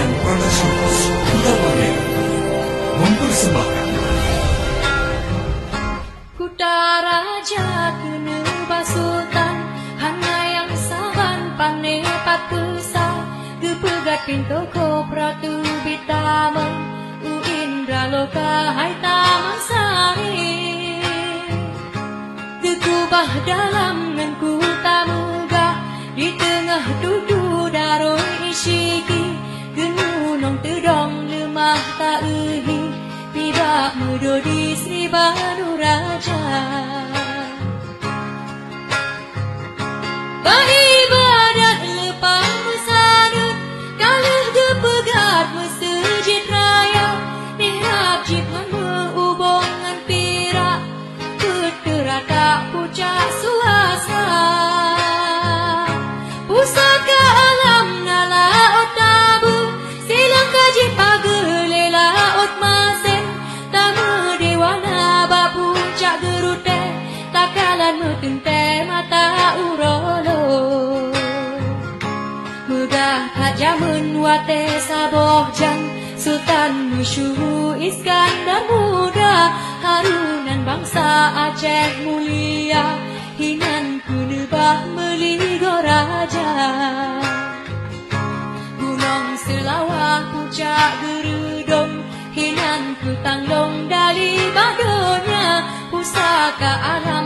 dan Productions Kota Bangil mempersembahkan Kuta Raja kena basutan hana yang saban pane patusa gepegat pintu ko pratu bitama u indra loka hai tamang sari gekubah dalam ngenku tamuga di tengah dudu daroi isiki genunong tedong lemah ta ehi tiba mudo di Sri Banu Raja beribadat lepas mesanut kalah gepegat mesejid raya nihrab jibhan meubongan pirak keterata pucak suasa pusaka alam nala otabu silang kaji pagelela ot masen tamu dewana babu cak gerute takalan metente mata urolo mudah tak jamun wate saboh jang Sultan Musyuhu Iskandar muda harunan bangsa Aceh mulia hinan kunebah meligo raja gunung selawah pucak gerudong hinan kutanglong dari badonya pusaka alam